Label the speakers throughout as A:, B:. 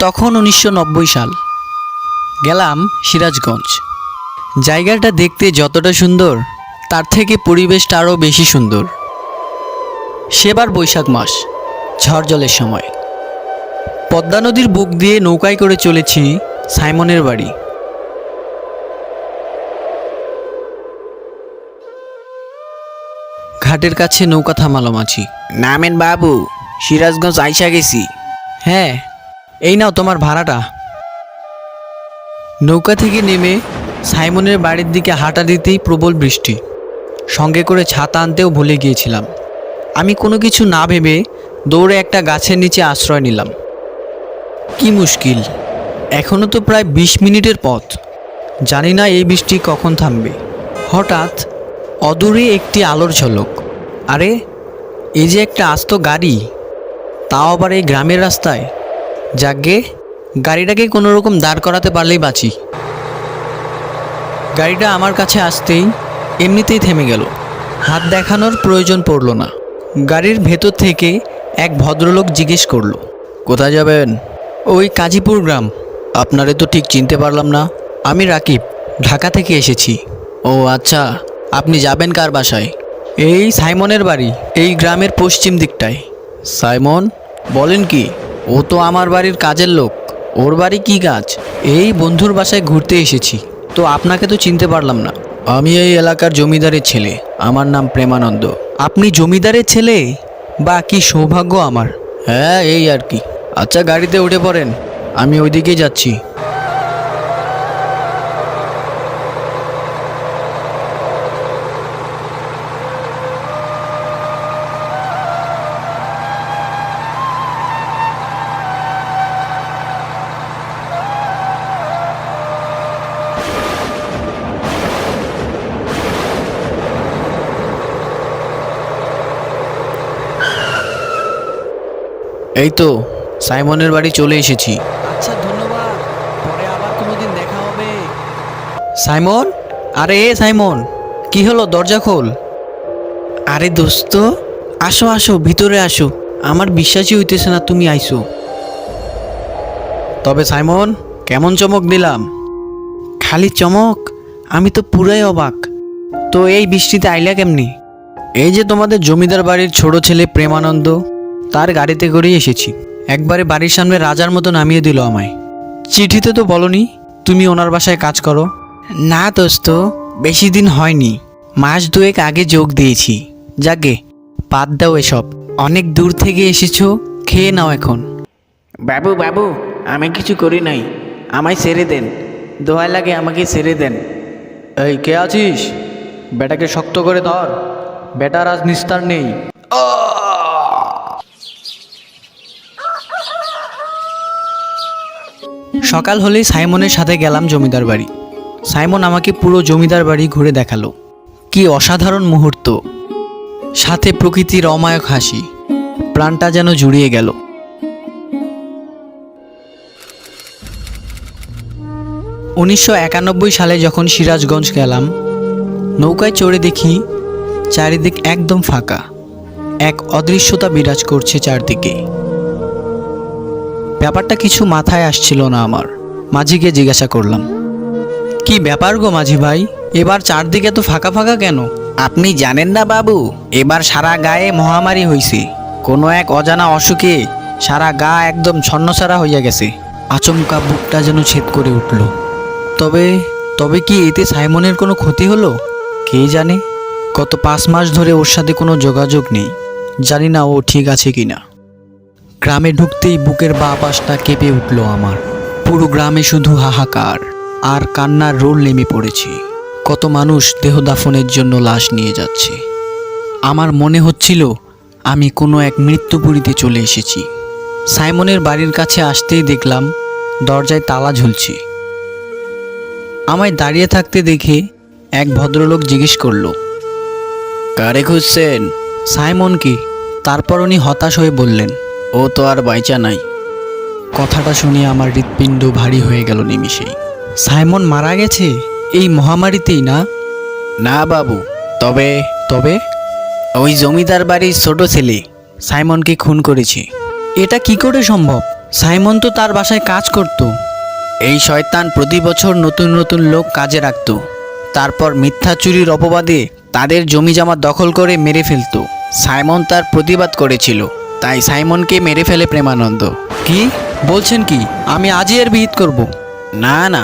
A: তখন 1990 সাল। গেলাম সিরাজগঞ্জ। জায়গাটা দেখতে যতটা সুন্দর তার থেকে পরিবেশটা আরও বেশি সুন্দর। সেবার বৈশাখ মাস, ঝড় জলের সময়। পদ্মা নদীর বুক দিয়ে নৌকায় করে চলেছি সাইমনের বাড়ি। ঘাটের কাছে নৌকা থামালো মাঝি।
B: নামেন বাবু, সিরাজগঞ্জ আইসা গেছি।
A: হ্যাঁ, এই নাও তোমার ভাড়াটা। নৌকা থেকে নেমে সাইমনের বাড়ির দিকে হাঁটা দিতেই প্রবল বৃষ্টি। সঙ্গে করে ছাতা আনতেও ভুলে গিয়েছিলাম। আমি কোনো কিছু না ভেবে দৌড়ে একটা গাছের নিচে আশ্রয় নিলাম। কি মুশকিল, এখনও তো প্রায় 20 মিনিটের পথ। জানি না এই বৃষ্টি কখন থামবে। হঠাৎ অদূরে একটি আলোর ঝলক। আরে, এই যে একটা আস্ত গাড়ি, তাও আবার এই গ্রামের রাস্তায়। যাকগে, গাড়িটাকে কোনো রকম দাঁড় করাতে পারলেই বাঁচি। গাড়িটা আমার কাছে আসতেই এমনিতেই থেমে গেল। হাত দেখানোর প্রয়োজন পড়ল না। গাড়ির ভেতর থেকে এক ভদ্রলোক জিজ্ঞেস করলো, কোথায় যাবেন? ওই কাজীপুর গ্রাম। আপনারে তো ঠিক চিনতে পারলাম না। আমি রাকিব, ঢাকা থেকে এসেছি। ও আচ্ছা, আপনি যাবেন কার বাসায়? এই সাইমনের বাড়ি, এই গ্রামের পশ্চিম দিকটায়। সাইমন? বলেন কি? ও তো আমার বাড়ির কাজের লোক। ওর বাড়ি কি কাজ? এই বন্ধুর বাসায় ঘুরতে এসেছি। তো আপনাকে তো চিনতে পারলাম না। আমি এই এলাকার জমিদারের ছেলে, আমার নাম প্রেমানন্দ। আপনি জমিদারের ছেলে? বা কি সৌভাগ্য আমার। হ্যাঁ, এই আর কি। আচ্ছা, গাড়িতে উঠে পড়েন, আমি ওইদিকেই যাচ্ছি। এই তো সাইমনের বাড়ি চলে এসেছি। আচ্ছা, ধন্যবাদ। পরে আবার কোনোদিন দেখা হবে। সাইমন? আরে সাইমন, কি হলো? দরজা খোল। আরে দোস্ত, আসো আসো, ভিতরে আসো। আমার বিশ্বাসই হইতেছে না তুমি আইছো। তবে সাইমন, কেমন চমক দিলাম? খালি চমক? আমি তো পুরাই অবাক। তো এই বৃষ্টিতে আইলা কেমনি? এই যে তোমাদের জমিদার বাড়ির ছোট ছেলে প্রেমানন্দ, তার গাড়িতে করেই এসেছি। একবারে বাড়ির সামনে রাজার মতো নামিয়ে দিল আমায়। চিঠিতে তো বলনি তুমি ওনার বাসায় কাজ করো। না দোস্ত, বেশি দিন হয়নি, মাস দুয়েক আগে যোগ দিয়েছি। যাকে বাদ দাও এসব। অনেক দূর থেকে এসেছো, খেয়ে নাও এখন।
B: বাবু বাবু, আমি কিছু করি নাই, আমায় ছেড়ে দেন। দোহাই লাগে, আমাকে ছেড়ে দেন।
A: এই কে আছিস? বেটাকে শক্ত করে ধর, বেটার আজ নিস্তার নেই। সকাল হলেই সাইমনের সাথে গেলাম জমিদার বাড়ি। সাইমন আমাকে পুরো জমিদার বাড়ি ঘুরে দেখালো। কি অসাধারণ মুহূর্ত, সাথে প্রকৃতির অমায়ক হাসি। প্রাণটা যেন জুড়িয়ে গেল। 1991 সালে যখন সিরাজগঞ্জ গেলাম, নৌকায় চড়ে দেখি চারিদিক একদম ফাঁকা। এক অদৃশ্যতা বিরাজ করছে চারদিকে। ব্যাপারটা কিছু মাথায় আসছিল না আমার। মাঝিকে জিজ্ঞাসা করলাম, কি ব্যাপার গো মাঝি ভাই, এবার চারদিকে তো ফাঁকা ফাঁকা কেন?
B: আপনি জানেন না বাবু, এবার সারা গায়ে মহামারী হইছে। কোনো এক অজানা অসুখে সারা গা একদম ছন্নছাড়া হইয়া গেছে।
A: আচমকা বুকটা যেন ছেদ করে উঠল। তবে তবে কি এতে সাইমনের কোনো ক্ষতি হলো? কে জানে। গত 5 মাস ধরে ওর সাথে কোনো যোগাযোগ নেই। জানি না ও ঠিক আছে কিনা। গ্রামে ঢুকতেই বুকের বাঁ পাশটা কেঁপে উঠল আমার। পুরো গ্রামে শুধু হাহাকার আর কান্নার রোল নেমে পড়েছে। কত মানুষ দেহ দাফনের জন্য লাশ নিয়ে যাচ্ছে। আমার মনে হচ্ছিল আমি কোনো এক মৃত্যুপুরীতে চলে এসেছি। সাইমনের বাড়ির কাছে আসতেই দেখলাম দরজায় তালা ঝুলছে। আমায় দাঁড়িয়ে থাকতে দেখে এক ভদ্রলোক জিজ্ঞেস করলো, কারে খুঁজছেন? সাইমনকে। তারপর উনি হতাশ হয়ে বললেন, ও তো আর বাইচা নাই। কথাটা শুনে আমার হৃৎপিণ্ড ভারী হয়ে গেল নিমিষেই। সাইমন মারা গেছে এই মহামারীতেই না?
B: না বাবু,
A: তবে তবে
B: ওই জমিদার বাড়ির ছোট ছেলে
A: সাইমনকে খুন করেছে। এটা কি করে সম্ভব? সাইমন তো তার বাসায় কাজ করত।
B: এই শয়তান প্রতি বছর নতুন নতুন লোক কাজে রাখতো, তারপর মিথ্যা চুরির অপবাদে তাদের জমি জমা দখল করে মেরে ফেলতো। সাইমন তার প্রতিবাদ করেছিল, তাই সাইমনকে মেরে ফেলে প্রেমানন্দ।
A: কি বলছেন কি? আমি আজই এর বিহিত করব।
B: না না,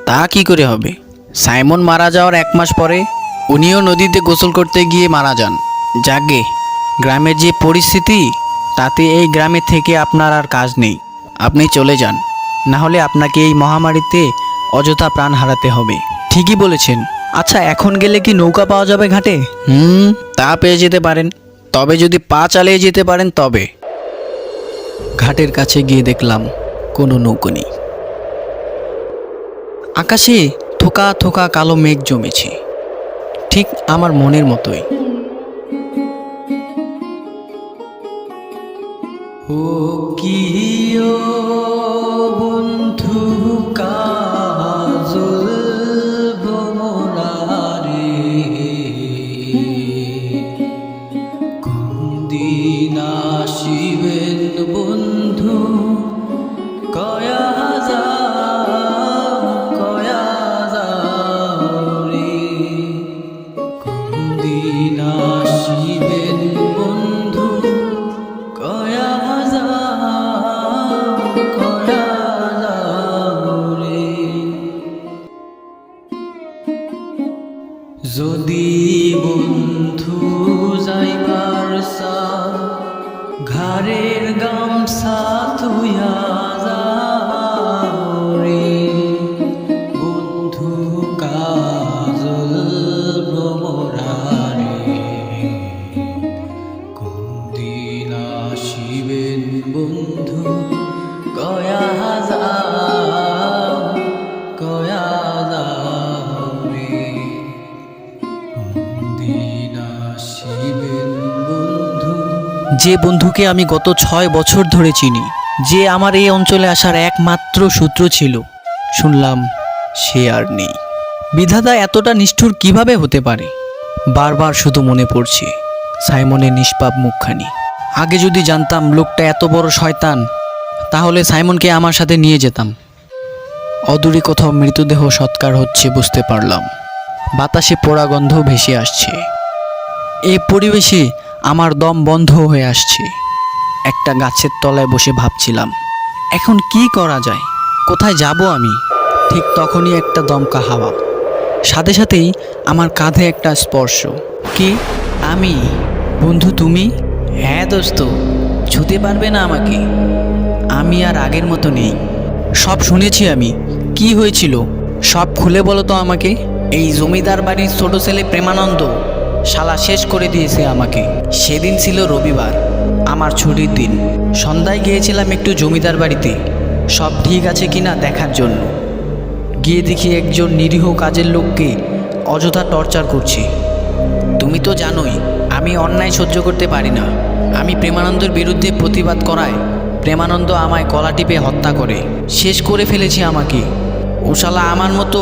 B: তা কি করে হবে? সাইমন মারা যাওয়ার 1 মাস পরে উনিও নদীতে গোসল করতে গিয়ে মারা যান। যাগে, গ্রামের যে পরিস্থিতি, তাতে এই গ্রামে থেকে আপনার আর কাজ নেই। আপনি চলে যান, না হলে আপনাকে এই মহামারীতে অযথা প্রাণ হারাতে হবে।
A: ঠিকই বলেছেন। আচ্ছা, এখন গেলে কি নৌকা পাওয়া যাবে ঘাটে?
B: তা পেয়ে যেতে পারেন, তবে যদি পা চালিয়ে যেতে পারেন তবে।
A: ঘাটের কাছে গিয়ে দেখলাম কোনো নৌকো নেই। আকাশে থোকা থোকা কালো মেঘ জমেছে, ঠিক আমার মনের মতোই। ও কি ও বন্ধু কাজল ভ্রমরারে, কোনদিন আসিবেন বন্ধু, কয়া যাও রে, কোনদিন আসিবেন বন্ধু, কয়া যাও রে। যদি বন্ধু যাইবার সাথ, ঘাড়ের গামছা থুইয়া যাও রে, বন্ধু কাজল ভ্রমরারে, কোনদিন আসিবেন বন্ধু, কয়া যাও রে, কোনদিন আসিবেন বন্ধু। যে বন্ধুকে আমি গত 6 বছর ধরে চিনি, যে আমার এই অঞ্চলে আসার একমাত্র সূত্র ছিল, শুনলাম সে আর নেই। বিধাতা এতটা নিষ্ঠুর কিভাবে হতে পারে? বারবার শুধু মনে পড়ছে সাইমনের নিষ্পাপ মুখখানি। আগে যদি জানতাম লোকটা এত বড় শয়তান, তাহলে সাইমনকে আমার সাথে নিয়ে যেতাম। অদূরে কোথাও মৃতদেহ সৎকার হচ্ছে বুঝতে পারলাম। বাতাসে পোড়া গন্ধ ভেসে আসছে। এই পরিবেশে আমার দম বন্ধ হয়ে আসছে। একটা গাছের তলায় বসে ভাবছিলাম, এখন কি করা যায়, কোথায় যাব আমি? ঠিক তখনই একটা দমকা হাওয়া, সাথে সাথেই আমার কাঁধে একটা স্পর্শ। কি আমি? বন্ধু তুমি?
B: হ্যাঁ দোস্ত, ছুতে পারবে না আমাকে? আমি আর আগের মতো নেই।
A: সব শুনেছি আমি। কি হয়েছিল সব খুলে বলো তো আমাকে।
B: এই জমিদার বাড়ির ছোট ছেলে প্রেমানন্দ শালা শেষ করে দিয়েছে আমাকে। সেদিন ছিল রবিবার, আমার ছুটির দিন। সন্ধ্যায় গিয়েছিলাম একটু জমিদার বাড়িতে সব ঠিক আছে কিনা দেখার জন্য। গিয়ে দেখি একজন নিরীহ কাজের লোককে অযথা টর্চার করছে। তুমি তো জানোই আমি অন্যায় সহ্য করতে পারি না। আমি প্রেমানন্দের বিরুদ্ধে প্রতিবাদ করায় প্রেমানন্দ আমায় গলা টিপে হত্যা করে শেষ করে ফেলেছে আমাকে। ও শালা আমার মতো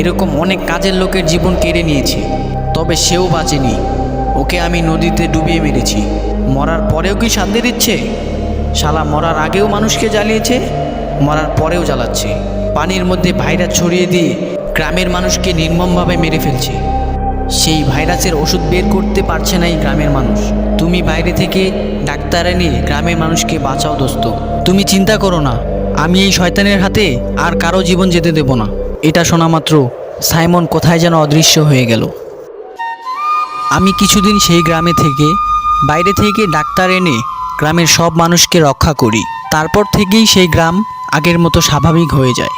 B: এরকম অনেক কাজের লোকের জীবন কেড়ে নিয়েছে, তবে সেও বাঁচেনি। ওকে আমি নদীতে ডুবিয়ে মেরেছি। মরার পরেও কি শান্তি দিচ্ছে? শালা মরার আগেও মানুষকে জ্বালিয়েছে, মরার পরেও জ্বালাচ্ছে। পানির মধ্যে ভাইরাস ছড়িয়ে দিয়ে গ্রামের মানুষকে নির্মমভাবে মেরে ফেলছে। সেই ভাইরাসের ওষুধ বের করতে পারছে না এই গ্রামের মানুষ। তুমি বাইরে থেকে ডাক্তার এনে গ্রামের মানুষকে বাঁচাও দোস্ত।
A: তুমি চিন্তা করো না, আমি এই শয়তানের হাতে আর কারো জীবন যেতে দেব না। এটা শোনা মাত্র সাইমন কোথায় যেন অদৃশ্য হয়ে গেল। আমি কিছুদিন সেই গ্রামে থেকে বাইরে থেকে ডাক্তার এনে গ্রামের সব মানুষকে রক্ষা করি। তারপর থেকেই সেই গ্রাম আগের মতো স্বাভাবিক হয়ে যায়।